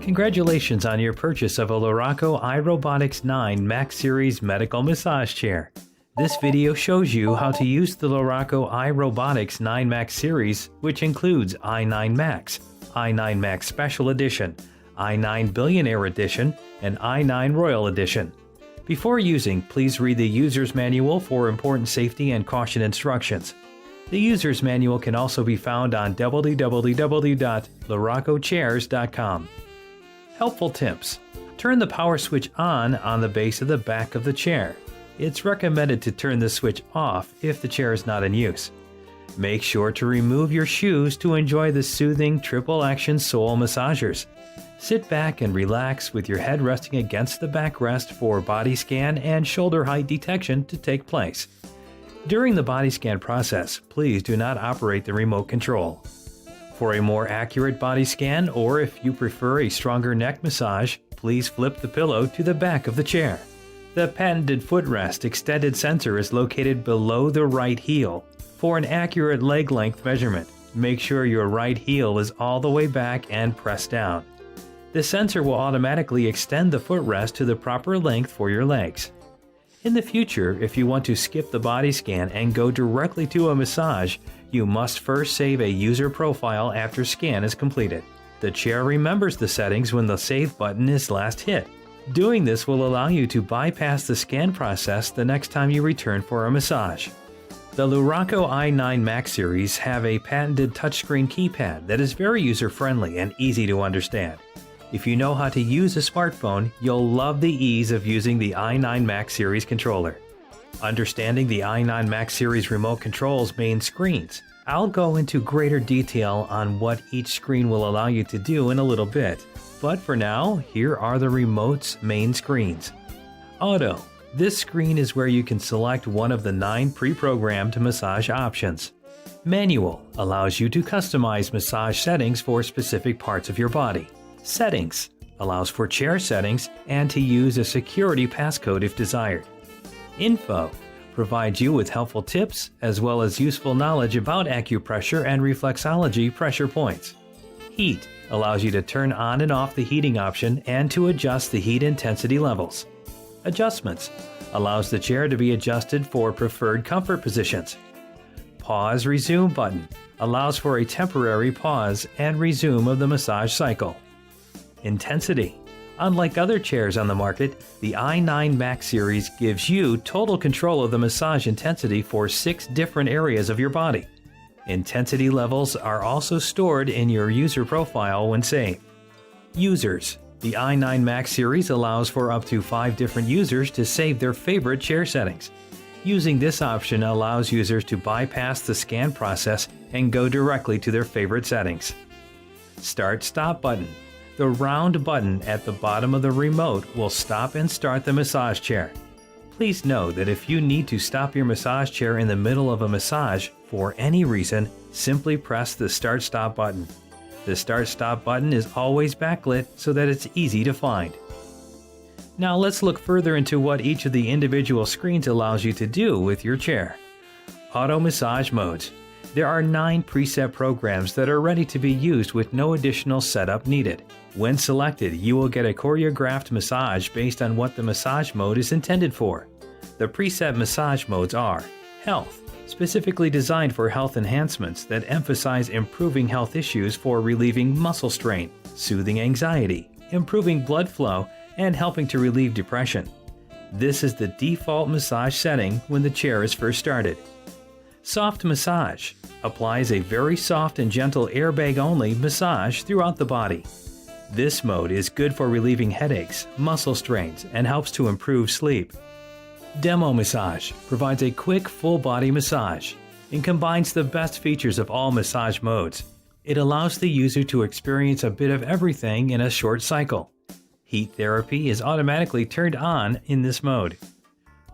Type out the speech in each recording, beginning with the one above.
Congratulations on your purchase of a Luraco iRobotics 9 Max Series medical massage chair. This video shows you how to use the Luraco iRobotics 9 Max Series, which includes i9 Max, i9 Max Special Edition, i9 Billionaire Edition, and i9 Royal Edition. Before using, please read the user's manual for important safety and caution instructions. The user's manual can also be found on www.luracochairs.com. Helpful tips. Turn the power switch on the base of the back of the chair. It's recommended to turn the switch off if the chair is not in use. Make sure to remove your shoes to enjoy the soothing triple-action sole massagers. Sit back and relax with your head resting against the backrest for body scan and shoulder height detection to take place. During the body scan process, please do not operate the remote control. For a more accurate body scan, or if you prefer a stronger neck massage, please flip the pillow to the back of the chair. The patented footrest extended sensor is located below the right heel. For an accurate leg length measurement, make sure your right heel is all the way back and pressed down. The sensor will automatically extend the footrest to the proper length for your legs. In the future, if you want to skip the body scan and go directly to a massage, you must first save a user profile after scan is completed. The chair remembers the settings when the save button is last hit. Doing this will allow you to bypass the scan process the next time you return for a massage. The Luraco i9 Max series have a patented touchscreen keypad that is very user-friendly and easy to understand. If you know how to use a smartphone, you'll love the ease of using the i9 Max series controller. Understanding the i9 Max series remote control's main screens. I'll go into greater detail on what each screen will allow you to do in a little bit. But for now, here are the remote's main screens. Auto. This screen is where you can select one of the 9 pre-programmed massage options. Manual allows you to customize massage settings for specific parts of your body. Settings allows for chair settings and to use a security passcode if desired. Info provides you with helpful tips as well as useful knowledge about acupressure and reflexology pressure points. Heat allows you to turn on and off the heating option and to adjust the heat intensity levels. Adjustments allows the chair to be adjusted for preferred comfort positions. Pause Resume button allows for a temporary pause and resume of the massage cycle. Intensity. Unlike other chairs on the market, the i9 Max series gives you total control of the massage intensity for 6 different areas of your body. Intensity levels are also stored in your user profile when saved. Users. The i9 Max series allows for up to 5 different users to save their favorite chair settings. Using this option allows users to bypass the scan process and go directly to their favorite settings. Start-Stop button. The round button at the bottom of the remote will stop and start the massage chair. Please note that if you need to stop your massage chair in the middle of a massage for any reason, simply press the Start-Stop button. The Start-Stop button is always backlit so that it's easy to find. Now let's look further into what each of the individual screens allows you to do with your chair. Auto Massage Modes. There are 9 preset programs that are ready to be used with no additional setup needed. When selected, you will get a choreographed massage based on what the massage mode is intended for. The preset massage modes are Health, specifically designed for health enhancements that emphasize improving health issues for relieving muscle strain, soothing anxiety, improving blood flow, and helping to relieve depression. This is the default massage setting when the chair is first started. Soft Massage applies a very soft and gentle airbag-only massage throughout the body. This mode is good for relieving headaches, muscle strains, and helps to improve sleep. Demo Massage provides a quick full-body massage and combines the best features of all massage modes. It allows the user to experience a bit of everything in a short cycle. Heat therapy is automatically turned on in this mode.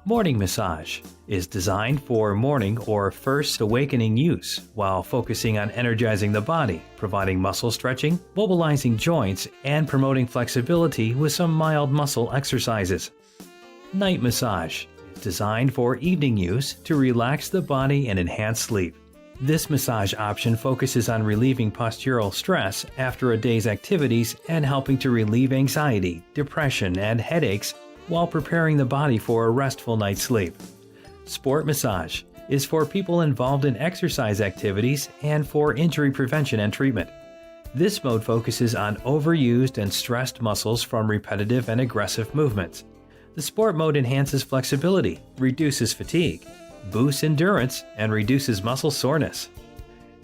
Morning Massage is designed for morning or first awakening use while focusing on energizing the body, providing muscle stretching, mobilizing joints, and promoting flexibility with some mild muscle exercises. Night Massage is designed for evening use to relax the body and enhance sleep. This massage option focuses on relieving postural stress after a day's activities and helping to relieve anxiety, depression, and headaches while preparing the body for a restful night's sleep. Sport massage is for people involved in exercise activities and for injury prevention and treatment. This mode focuses on overused and stressed muscles from repetitive and aggressive movements. The sport mode enhances flexibility, reduces fatigue, boosts endurance, and reduces muscle soreness.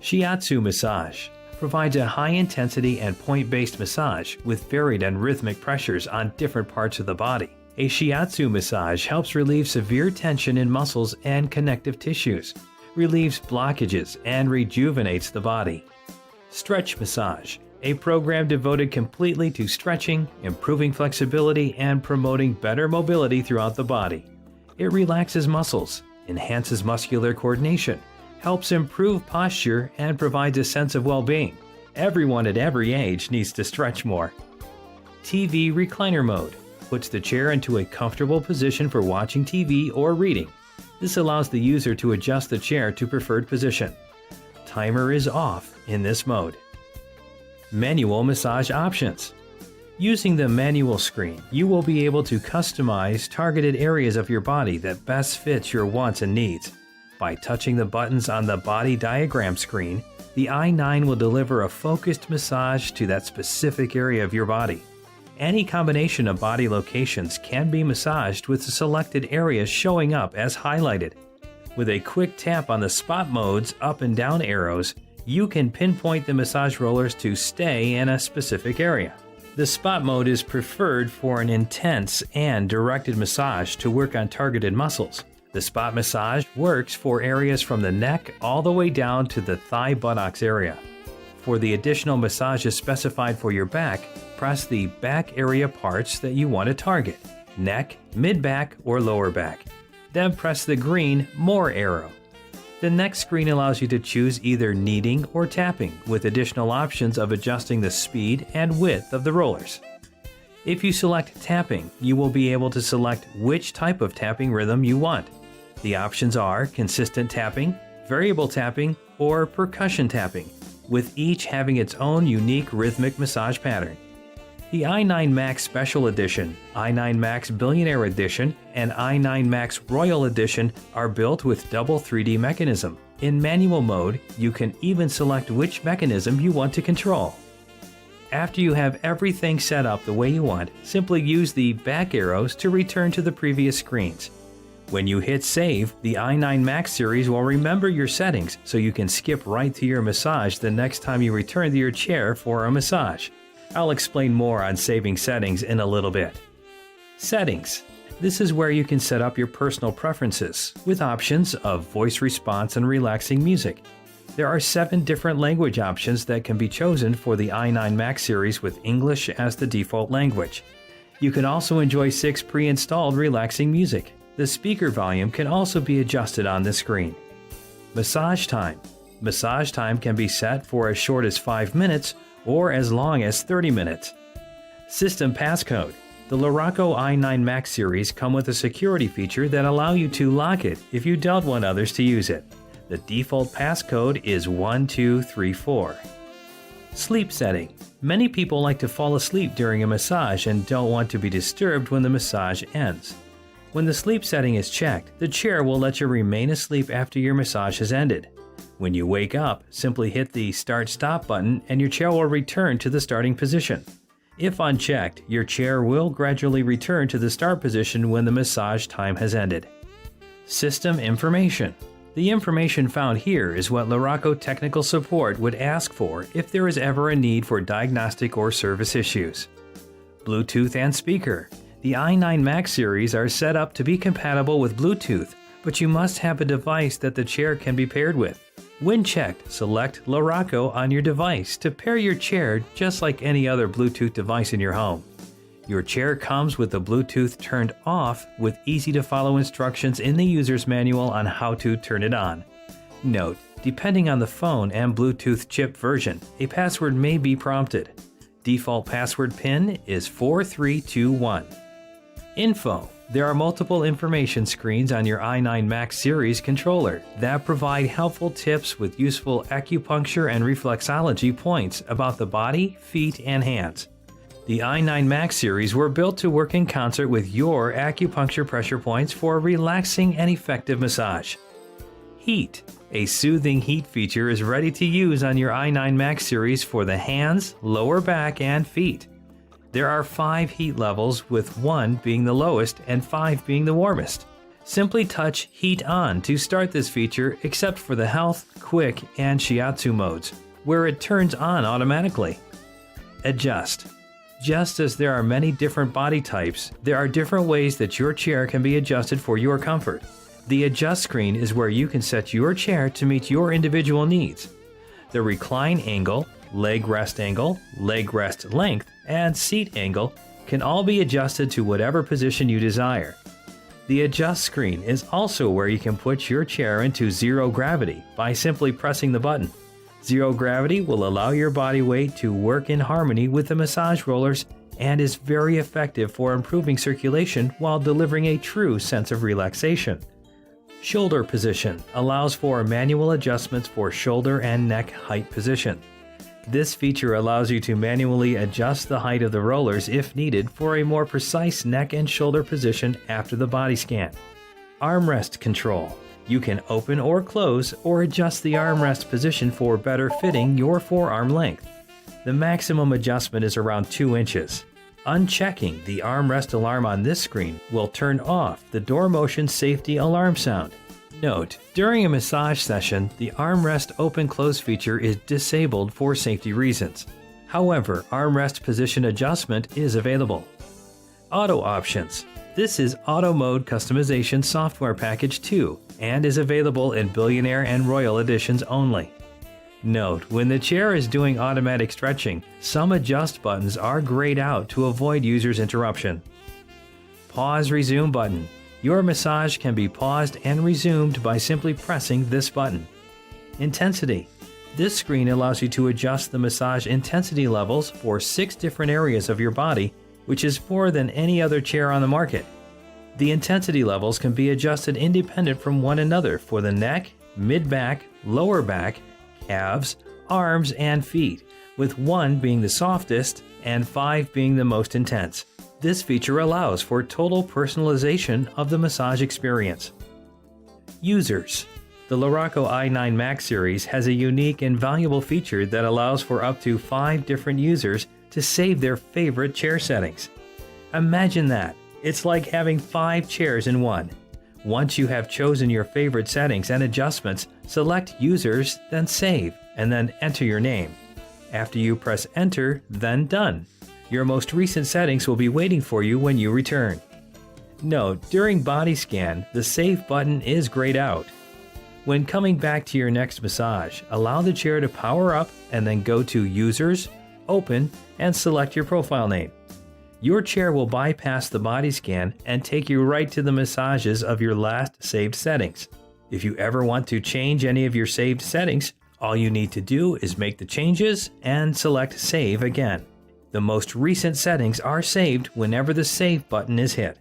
Shiatsu massage provides a high-intensity and point-based massage with varied and rhythmic pressures on different parts of the body. A shiatsu massage helps relieve severe tension in muscles and connective tissues, relieves blockages, and rejuvenates the body. Stretch massage, a program devoted completely to stretching, improving flexibility, and promoting better mobility throughout the body. It relaxes muscles, enhances muscular coordination, helps improve posture, and provides a sense of well-being. Everyone at every age needs to stretch more. TV recliner mode puts the chair into a comfortable position for watching TV or reading. This allows the user to adjust the chair to preferred position. Timer is off in this mode. Manual massage options. Using the manual screen, you will be able to customize targeted areas of your body that best fits your wants and needs. By touching the buttons on the body diagram screen, the i9 will deliver a focused massage to that specific area of your body. Any combination of body locations can be massaged with the selected areas showing up as highlighted. With a quick tap on the spot mode's up and down arrows, you can pinpoint the massage rollers to stay in a specific area. The spot mode is preferred for an intense and directed massage to work on targeted muscles. The spot massage works for areas from the neck all the way down to the thigh buttocks area. For the additional massages specified for your back, press the back area parts that you want to target: neck, mid-back, or lower back. Then press the green More arrow. The next screen allows you to choose either kneading or tapping, with additional options of adjusting the speed and width of the rollers. If you select tapping, you will be able to select which type of tapping rhythm you want. The options are consistent tapping, variable tapping, or percussion tapping, with each having its own unique rhythmic massage pattern. The i9 Max Special Edition, i9 Max Billionaire Edition, and i9 Max Royal Edition are built with double 3D mechanism. In manual mode, you can even select which mechanism you want to control. After you have everything set up the way you want, simply use the back arrows to return to the previous screens. When you hit save, the i9 Max series will remember your settings so you can skip right to your massage the next time you return to your chair for a massage. I'll explain more on saving settings in a little bit. Settings. This is where you can set up your personal preferences with options of voice response and relaxing music. There are 7 different language options that can be chosen for the i9 Max series with English as the default language. You can also enjoy 6 pre-installed relaxing music. The speaker volume can also be adjusted on the screen. Massage time. Massage time can be set for as short as 5 minutes or as long as 30 minutes. System passcode. The Luraco i9 Max series come with a security feature that allow you to lock it if you don't want others to use it. The default passcode is 1234. Sleep setting. Many people like to fall asleep during a massage and don't want to be disturbed when the massage ends. When the sleep setting is checked, the chair will let you remain asleep after your massage has ended. When you wake up, simply hit the Start/Stop button and your chair will return to the starting position. If unchecked, your chair will gradually return to the start position when the massage time has ended. System information. The information found here is what Luraco technical support would ask for if there is ever a need for diagnostic or service issues. Bluetooth and speaker. The i9 Max series are set up to be compatible with Bluetooth, but you must have a device that the chair can be paired with. When checked, select Luraco on your device to pair your chair just like any other Bluetooth device in your home. Your chair comes with the Bluetooth turned off with easy-to-follow instructions in the user's manual on how to turn it on. Note, depending on the phone and Bluetooth chip version, a password may be prompted. Default password PIN is 4321. Info. There are multiple information screens on your i9 Max series controller that provide helpful tips with useful acupuncture and reflexology points about the body, feet, and hands. The i9 Max series were built to work in concert with your acupuncture pressure points for relaxing and effective massage. Heat. A soothing heat feature is ready to use on your i9 Max series for the hands, lower back, and feet. There are 5 heat levels, with 1 being the lowest and 5 being the warmest. Simply touch Heat On to start this feature, except for the Health, Quick, and Shiatsu modes, where it turns on automatically. Adjust. Just as there are many different body types, there are different ways that your chair can be adjusted for your comfort. The Adjust screen is where you can set your chair to meet your individual needs. The recline angle, leg rest length, and seat angle can all be adjusted to whatever position you desire. The Adjust screen is also where you can put your chair into zero gravity by simply pressing the button. Zero gravity will allow your body weight to work in harmony with the massage rollers and is very effective for improving circulation while delivering a true sense of relaxation. Shoulder position allows for manual adjustments for shoulder and neck height position. This feature allows you to manually adjust the height of the rollers if needed for a more precise neck and shoulder position after the body scan. Armrest control. You can open or close or adjust the armrest position for better fitting your forearm length. The maximum adjustment is around 2 inches. Unchecking the armrest alarm on this screen will turn off the door motion safety alarm sound. Note, during a massage session, the armrest open-close feature is disabled for safety reasons. However, armrest position adjustment is available. Auto options. This is Auto Mode Customization Software Package 2 and is available in Billionaire and Royal editions only. Note, when the chair is doing automatic stretching, some adjust buttons are grayed out to avoid users' interruption. Pause Resume button. Your massage can be paused and resumed by simply pressing this button. Intensity. This screen allows you to adjust the massage intensity levels for 6 different areas of your body, which is more than any other chair on the market. The intensity levels can be adjusted independent from one another for the neck, mid-back, lower back, calves, arms, and feet, with 1 being the softest and 5 being the most intense. This feature allows for total personalization of the massage experience. Users. The Luraco i9 Max series has a unique and valuable feature that allows for up to 5 different users to save their favorite chair settings. Imagine that. It's like having 5 chairs in one. Once you have chosen your favorite settings and adjustments, select Users, then Save, and then enter your name. After you press Enter, then Done. Your most recent settings will be waiting for you when you return. Note, during body scan, the Save button is grayed out. When coming back to your next massage, allow the chair to power up and then go to Users, Open, and select your profile name. Your chair will bypass the body scan and take you right to the massages of your last saved settings. If you ever want to change any of your saved settings, all you need to do is make the changes and select Save again. The most recent settings are saved whenever the Save button is hit.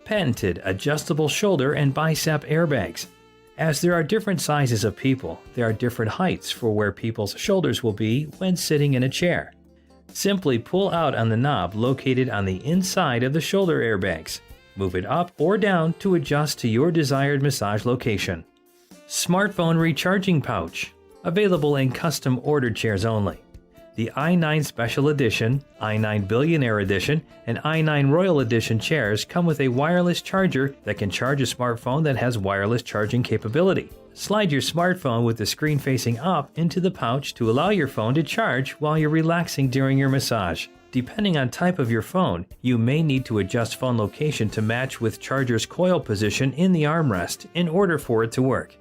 Patented adjustable shoulder and bicep airbags. As there are different sizes of people, there are different heights for where people's shoulders will be when sitting in a chair. Simply pull out on the knob located on the inside of the shoulder airbags. Move it up or down to adjust to your desired massage location. Smartphone recharging pouch. Available in custom ordered chairs only. The i9 Special Edition, i9 Billionaire Edition, and i9 Royal Edition chairs come with a wireless charger that can charge a smartphone that has wireless charging capability. Slide your smartphone with the screen facing up into the pouch to allow your phone to charge while you're relaxing during your massage. Depending on type of your phone, you may need to adjust phone location to match with charger's coil position in the armrest in order for it to work.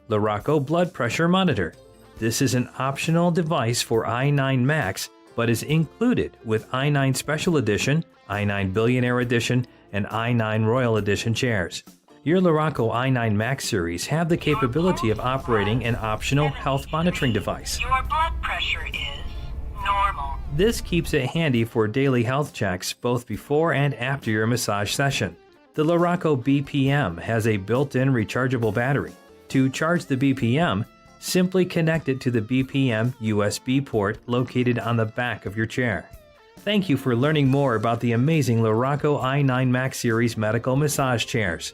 Luraco Blood Pressure Monitor. This is an optional device for i9 Max, but is included with i9 Special Edition, i9 Billionaire Edition, and i9 Royal Edition chairs. Your Luraco i9 Max series have the capability of operating an optional health monitoring device. Your blood pressure is normal. This keeps it handy for daily health checks both before and after your massage session. The Luraco BPM has a built-in rechargeable battery. To charge the BPM, simply connect it to the BPM USB port located on the back of your chair. Thank you for learning more about the amazing Luraco i9 Max Series medical massage chairs.